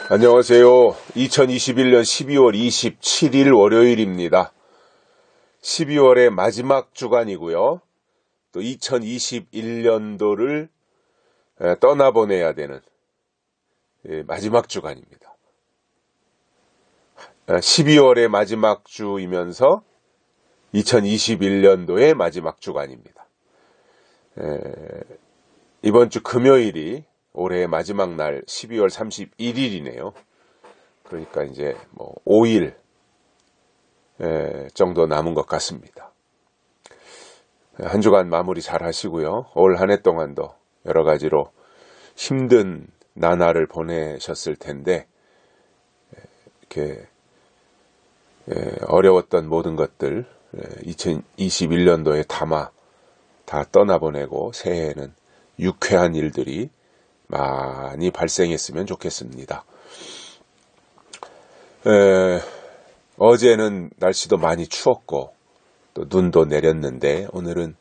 안녕하세요. 2021년 12월 27일 월요일입니다. 12월의 마지막 주간이고요. 또 2021년도를 떠나보내야 되는 마지막 주간입니다. 12월의 마지막 주이면서 2021년도의 마지막 주간입니다. 이번 주 금요일이 올해의 마지막 날 12월 31일이네요. 그러니까 이제 5일 정도 남은 것 같습니다. 한 주간 마무리 잘 하시고요. 올 한 해 동안도 여러 가지로 힘든 나날을 보내셨을 텐데 이렇게 어려웠던 모든 것들 2021년도에 다 떠나보내고 새해에는 유쾌한 일들이 많이 발생했으면 좋겠습니다. 어제는 날씨도 많이 추웠고 또 눈도 내렸는데 오늘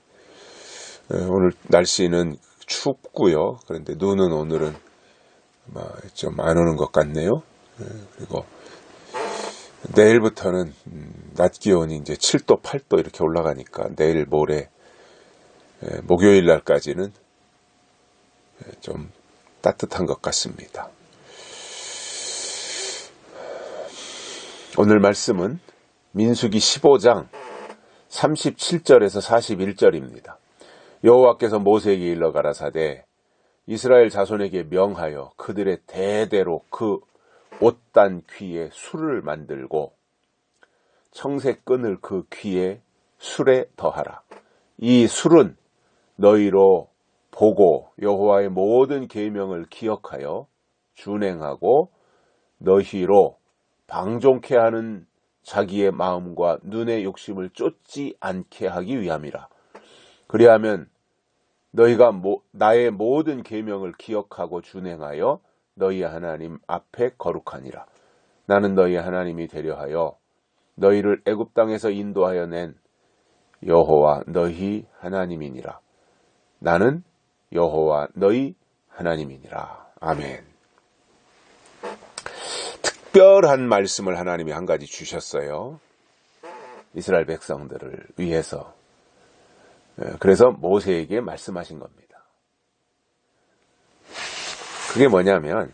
날씨는 춥고요. 그런데 눈은 오늘은 좀 안 오는 것 같네요. 그리고 내일부터는 낮 기온이 이제 7도, 8도 이렇게 올라가니까 내일 모레 목요일 날까지는 좀 따뜻한 것 같습니다. 오늘 말씀은 민수기 15장 37절에서 41절입니다. 여호와께서 모세에게 일러 가라사대 이스라엘 자손에게 명하여 그들의 대대로 그 옷단 귀에 술을 만들고 청색 끈을 그 귀에 술에 더하라. 이 술은 너희로 보고 여호와의 모든 계명을 기억하여 준행하고 너희로 방종케 하는 자기의 마음과 눈의 욕심을 쫓지 않게 하기 위함이라. 그리하면 너희가 나의 모든 계명을 기억하고 준행하여 너희 하나님 앞에 거룩하니라. 나는 너희 하나님이 되려 하여 너희를 애굽 땅에서 인도하여 낸 여호와 너희 하나님이니라. 나는 여호와 너희 하나님이니라. 아멘. 특별한 말씀을 하나님이 한 가지 주셨어요. 이스라엘 백성들을 위해서. 그래서 모세에게 말씀하신 겁니다. 그게 뭐냐면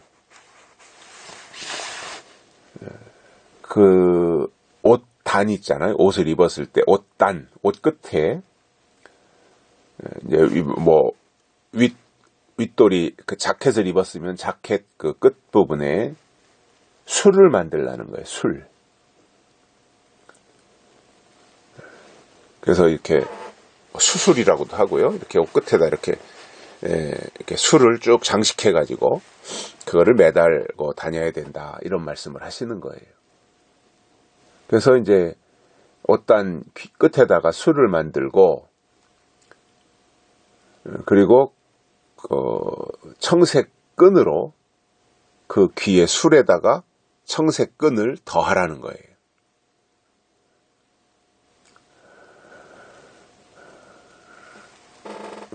그 옷단 있잖아요. 옷을 입었을 때 옷단, 옷 끝에 이제 윗돌이 그 자켓을 입었으면 자켓 그 끝 부분에 술을 만들라는 거예요. 술. 그래서 이렇게 수술이라고도 하고요. 이렇게 옷 끝에다 이렇게 술을 쭉 장식해 가지고 그거를 매달고 다녀야 된다. 이런 말씀을 하시는 거예요. 그래서 이제 옷단 끝에다가 술을 만들고 그리고 청색 끈으로 그 귀에 술에다가 청색 끈을 더하라는 거예요.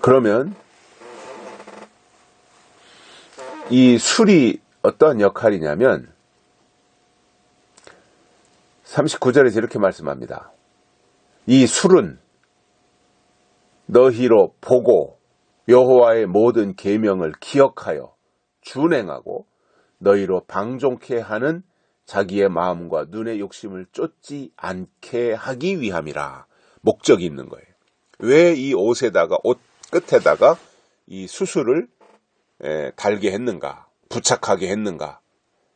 그러면 이 술이 어떤 역할이냐면 39절에서 이렇게 말씀합니다. 이 술은 너희로 보고 여호와의 모든 계명을 기억하여 준행하고 너희로 방종케 하는 자기의 마음과 눈의 욕심을 쫓지 않게 하기 위함이라. 목적이 있는 거예요. 왜 이 옷에다가 옷 끝에다가 이 수술을 달게 했는가, 부착하게 했는가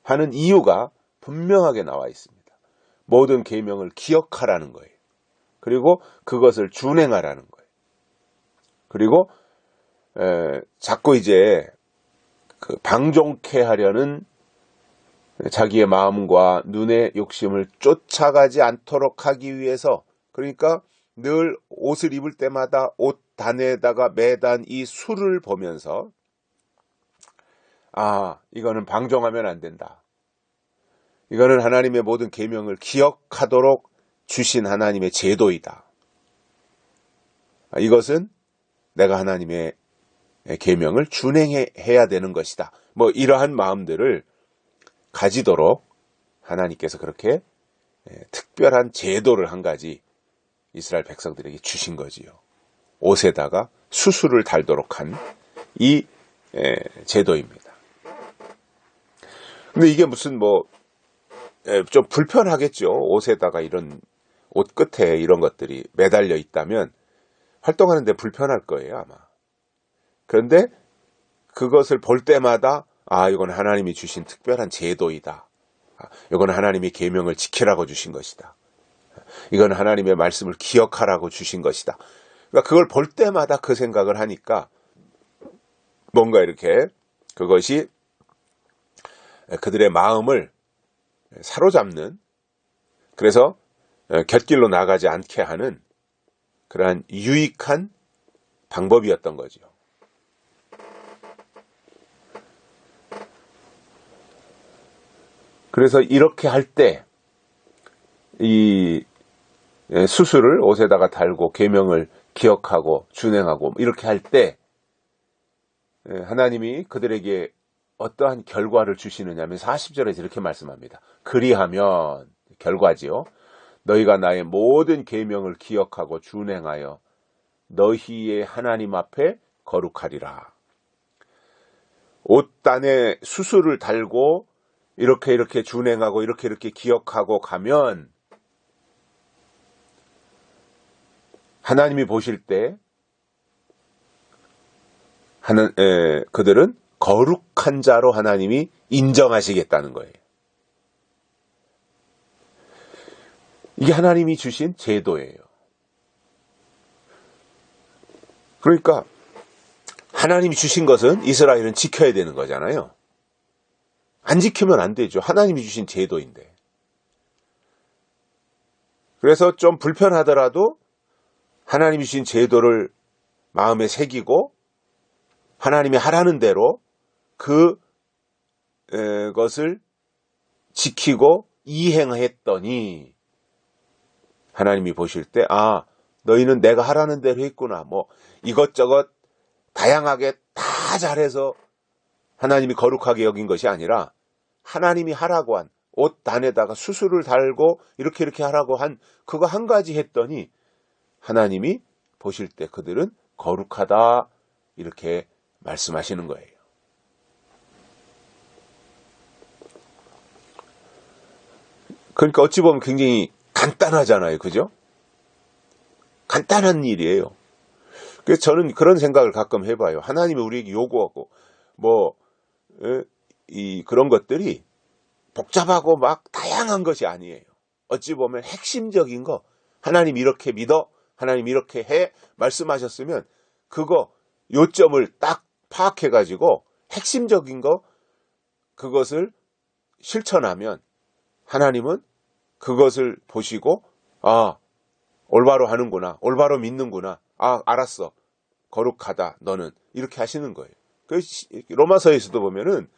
하는 이유가 분명하게 나와 있습니다. 모든 계명을 기억하라는 거예요. 그리고 그것을 준행하라는 거예요. 그리고 자꾸 이제 그 방종케 하려는 자기의 마음과 눈의 욕심을 쫓아가지 않도록 하기 위해서, 그러니까 늘 옷을 입을 때마다 옷 단에다가 매단 이 술을 보면서 이거는 방종하면 안 된다. 이거는 하나님의 모든 계명을 기억하도록 주신 하나님의 제도이다. 이것은 내가 하나님의 계명을 준행해야 되는 것이다. 이러한 마음들을 가지도록 하나님께서 그렇게 특별한 제도를 한 가지 이스라엘 백성들에게 주신 거지요. 옷에다가 수수를 달도록 한 이 제도입니다. 근데 이게 무슨 좀 불편하겠죠. 옷에다가 이런 옷 끝에 이런 것들이 매달려 있다면 활동하는데 불편할 거예요, 아마. 그런데 그것을 볼 때마다 이건 하나님이 주신 특별한 제도이다. 이건 하나님이 계명을 지키라고 주신 것이다. 이건 하나님의 말씀을 기억하라고 주신 것이다. 그러니까 그걸 볼 때마다 그 생각을 하니까 뭔가 이렇게 그것이 그들의 마음을 사로잡는, 그래서 곁길로 나가지 않게 하는 그러한 유익한 방법이었던 거죠. 그래서 이렇게 할 때 이 수수를 옷에다가 달고 계명을 기억하고 준행하고 이렇게 할 때 하나님이 그들에게 어떠한 결과를 주시느냐 하면 40절에서 이렇게 말씀합니다. 그리하면, 결과지요. 너희가 나의 모든 계명을 기억하고 준행하여 너희의 하나님 앞에 거룩하리라. 옷단에 수수를 달고 이렇게 준행하고 이렇게 기억하고 가면 하나님이 보실 때 그들은 거룩한 자로 하나님이 인정하시겠다는 거예요. 이게 하나님이 주신 제도예요. 그러니까 하나님이 주신 것은 이스라엘은 지켜야 되는 거잖아요. 안 지키면 안 되죠. 하나님이 주신 제도인데. 그래서 좀 불편하더라도 하나님이 주신 제도를 마음에 새기고 하나님이 하라는 대로 그것을 지키고 이행했더니 하나님이 보실 때 너희는 내가 하라는 대로 했구나. 이것저것 다양하게 다 잘해서 하나님이 거룩하게 여긴 것이 아니라 하나님이 하라고 한 옷 단에다가 수수를 달고 이렇게 하라고 한 그거 한 가지 했더니 하나님이 보실 때 그들은 거룩하다 이렇게 말씀하시는 거예요. 그러니까 어찌 보면 굉장히 간단하잖아요. 그죠? 간단한 일이에요. 그래서 저는 그런 생각을 가끔 해봐요. 하나님이 우리에게 요구하고 그런 것들이 복잡하고 막 다양한 것이 아니에요. 어찌 보면 핵심적인 거, 하나님 이렇게 믿어, 하나님 이렇게 해 말씀하셨으면 그거 요점을 딱 파악해가지고 핵심적인 거 그것을 실천하면 하나님은 그것을 보시고 올바로 하는구나, 올바로 믿는구나, 알았어, 거룩하다 너는, 이렇게 하시는 거예요. 로마서에서도 보면은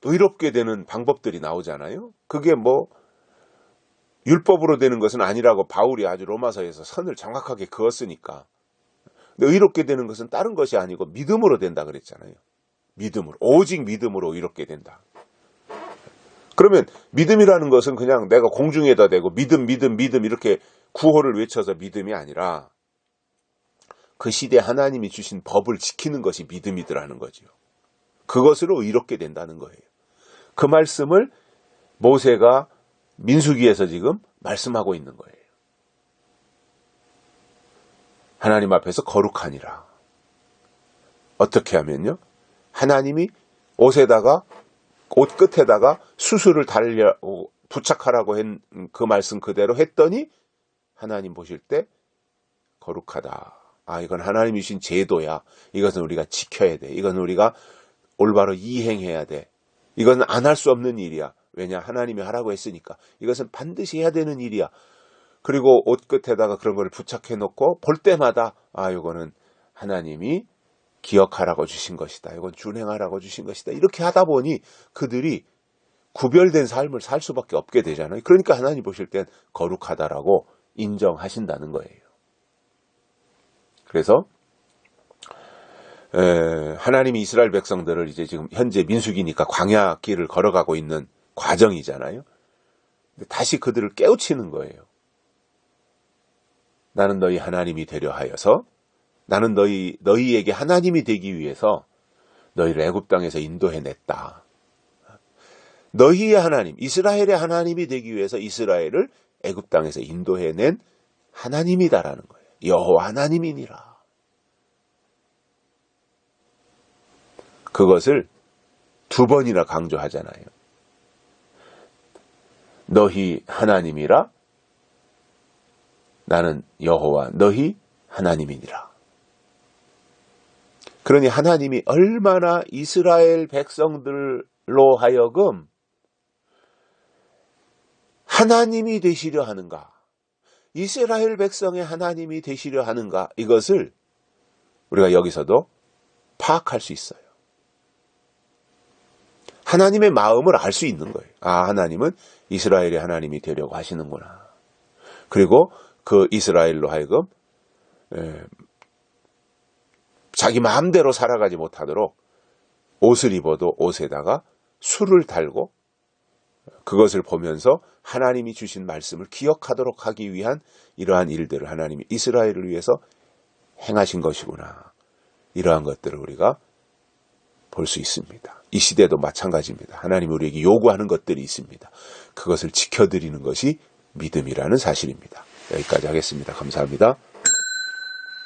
의롭게 되는 방법들이 나오잖아요. 그게 율법으로 되는 것은 아니라고 바울이 아주 로마서에서 선을 정확하게 그었으니까. 근데 의롭게 되는 것은 다른 것이 아니고 믿음으로 된다 그랬잖아요. 믿음으로, 오직 믿음으로 의롭게 된다. 그러면 믿음이라는 것은 그냥 내가 공중에다 대고 믿음 이렇게 구호를 외쳐서 믿음이 아니라 그 시대 하나님이 주신 법을 지키는 것이 믿음이더라는 거죠. 그것으로 의롭게 된다는 거예요. 그 말씀을 모세가 민수기에서 지금 말씀하고 있는 거예요. 하나님 앞에서 거룩하니라. 어떻게 하면요? 하나님이 옷 끝에다가 수수를 부착하라고 한 그 말씀 그대로 했더니 하나님 보실 때 거룩하다. 이건 하나님이 주신 제도야. 이것은 우리가 지켜야 돼. 이건 우리가 올바로 이행해야 돼. 이건 안 할 수 없는 일이야. 왜냐? 하나님이 하라고 했으니까. 이것은 반드시 해야 되는 일이야. 그리고 옷 끝에다가 그런 걸 부착해 놓고 볼 때마다 이거는 하나님이 기억하라고 주신 것이다. 이건 준행하라고 주신 것이다. 이렇게 하다 보니 그들이 구별된 삶을 살 수밖에 없게 되잖아요. 그러니까 하나님 보실 땐 거룩하다라고 인정하신다는 거예요. 그래서 하나님이 이스라엘 백성들을 이제 지금 현재 민수기니까 광야 길을 걸어가고 있는 과정이잖아요. 다시 그들을 깨우치는 거예요. 나는 너희 하나님이 되려 하여서, 나는 너희에게 하나님이 되기 위해서 너희를 애굽 땅에서 인도해냈다. 너희의 하나님, 이스라엘의 하나님이 되기 위해서 이스라엘을 애굽 땅에서 인도해낸 하나님이다라는 거예요. 여호와 하나님이니라. 그것을 두 번이나 강조하잖아요. 너희 하나님이라, 나는 여호와 너희 하나님이니라. 그러니 하나님이 얼마나 이스라엘 백성들로 하여금 하나님이 되시려 하는가, 이스라엘 백성의 하나님이 되시려 하는가, 이것을 우리가 여기서도 파악할 수 있어요. 하나님의 마음을 알 수 있는 거예요. 아, 하나님은 이스라엘의 하나님이 되려고 하시는구나. 그리고 그 이스라엘로 하여금 자기 마음대로 살아가지 못하도록 옷을 입어도 옷에다가 술을 달고 그것을 보면서 하나님이 주신 말씀을 기억하도록 하기 위한 이러한 일들을 하나님이 이스라엘을 위해서 행하신 것이구나. 이러한 것들을 우리가 볼 수 있습니다. 이 시대도 마찬가지입니다. 하나님이 우리에게 요구하는 것들이 있습니다. 그것을 지켜드리는 것이 믿음이라는 사실입니다. 여기까지 하겠습니다. 감사합니다.